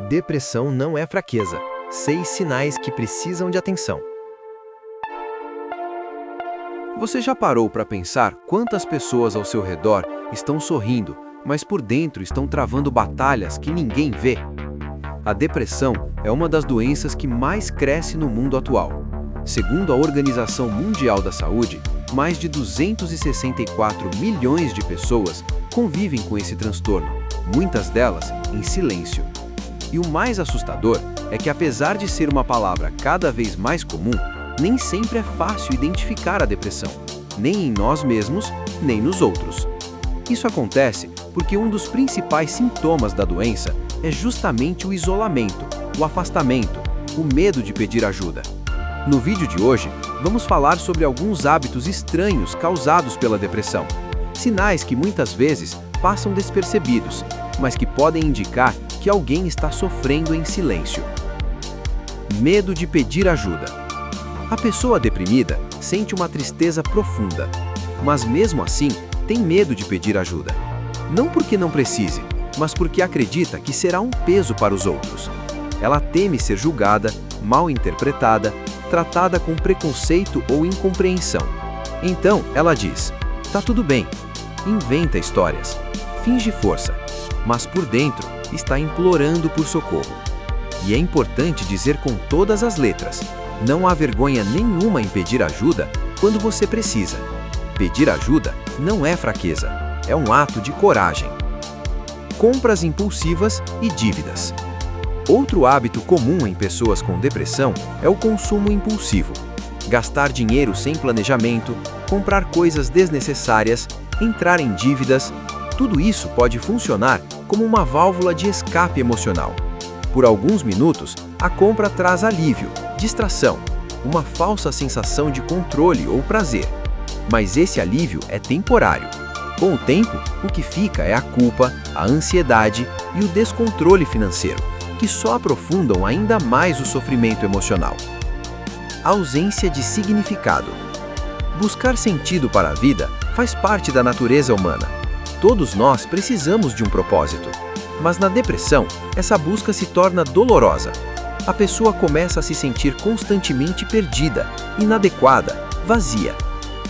Depressão não é fraqueza. 6 sinais que precisam de atenção. Você já parou para pensar quantas pessoas ao seu redor estão sorrindo, mas por dentro estão travando batalhas que ninguém vê? A depressão é uma das doenças que mais cresce no mundo atual. Segundo a Organização Mundial da Saúde, mais de 264 milhões de pessoas convivem com esse transtorno, muitas delas em silêncio. E o mais assustador é que, apesar de ser uma palavra cada vez mais comum, nem sempre é fácil identificar a depressão, nem em nós mesmos, nem nos outros. Isso acontece porque um dos principais sintomas da doença é justamente o isolamento, o afastamento, o medo de pedir ajuda. No vídeo de hoje, vamos falar sobre alguns hábitos estranhos causados pela depressão, sinais que muitas vezes passam despercebidos, mas que podem indicar que alguém está sofrendo em silêncio. Medo de pedir ajuda. A pessoa deprimida sente uma tristeza profunda, mas mesmo assim tem medo de pedir ajuda. Não porque não precise, mas porque acredita que será um peso para os outros. Ela teme ser julgada, mal interpretada, tratada com preconceito ou incompreensão. Então, ela diz: "Tá tudo bem", inventa histórias, finge força, mas por dentro está implorando por socorro. E é importante dizer com todas as letras: não há vergonha nenhuma em pedir ajuda quando você precisa. Pedir ajuda não é fraqueza, é um ato de coragem. Compras impulsivas e dívidas. Outro hábito comum em pessoas com depressão é o consumo impulsivo. Gastar dinheiro sem planejamento, comprar coisas desnecessárias, entrar em dívidas, tudo isso pode funcionar como uma válvula de escape emocional. Por alguns minutos, a compra traz alívio, distração, uma falsa sensação de controle ou prazer. Mas esse alívio é temporário. Com o tempo, o que fica é a culpa, a ansiedade e o descontrole financeiro, que só aprofundam ainda mais o sofrimento emocional. Ausência de significado. Buscar sentido para a vida faz parte da natureza humana. Todos nós precisamos de um propósito. Mas na depressão, essa busca se torna dolorosa. A pessoa começa a se sentir constantemente perdida, inadequada, vazia.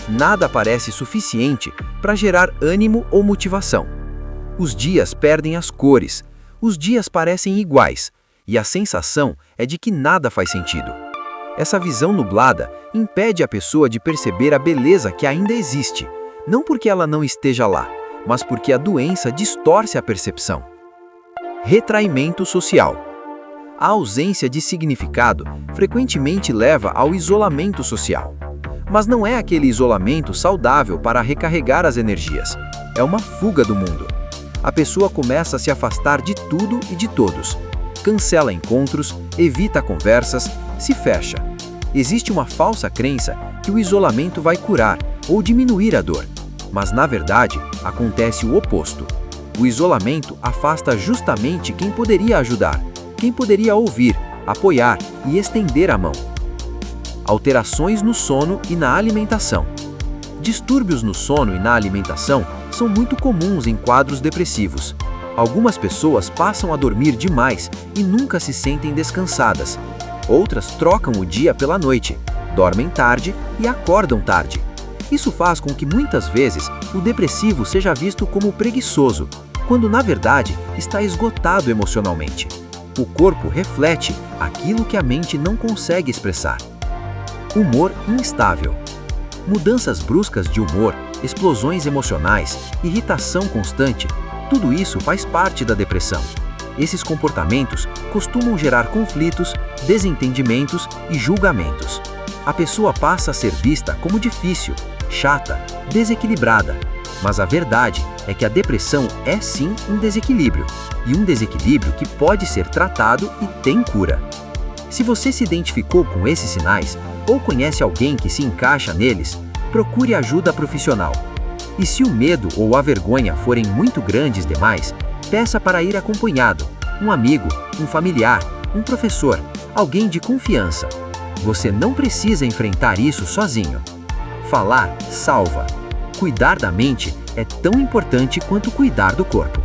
Nada parece suficiente para gerar ânimo ou motivação. Os dias perdem as cores, os dias parecem iguais, e a sensação é de que nada faz sentido. Essa visão nublada impede a pessoa de perceber a beleza que ainda existe, não porque ela não esteja lá, mas porque a doença distorce a percepção. Retraimento social. A ausência de significado frequentemente leva ao isolamento social. Mas não é aquele isolamento saudável para recarregar as energias. É uma fuga do mundo. A pessoa começa a se afastar de tudo e de todos. Cancela encontros, evita conversas, se fecha. Existe uma falsa crença que o isolamento vai curar ou diminuir a dor. Mas, na verdade, acontece o oposto. O isolamento afasta justamente quem poderia ajudar, quem poderia ouvir, apoiar e estender a mão. Alterações no sono e na alimentação. Distúrbios no sono e na alimentação são muito comuns em quadros depressivos. Algumas pessoas passam a dormir demais e nunca se sentem descansadas. Outras trocam o dia pela noite, dormem tarde e acordam tarde. Isso faz com que muitas vezes o depressivo seja visto como preguiçoso, quando na verdade está esgotado emocionalmente. O corpo reflete aquilo que a mente não consegue expressar. Humor instável. Mudanças bruscas de humor, explosões emocionais, irritação constante, tudo isso faz parte da depressão. Esses comportamentos costumam gerar conflitos, desentendimentos e julgamentos. A pessoa passa a ser vista como difícil, chata, desequilibrada. Mas a verdade é que a depressão é sim um desequilíbrio, e um desequilíbrio que pode ser tratado e tem cura. Se você se identificou com esses sinais, ou conhece alguém que se encaixa neles, procure ajuda profissional. E se o medo ou a vergonha forem muito grandes demais, peça para ir acompanhado, um amigo, um familiar, um professor, alguém de confiança. Você não precisa enfrentar isso sozinho. Falar salva. Cuidar da mente é tão importante quanto cuidar do corpo.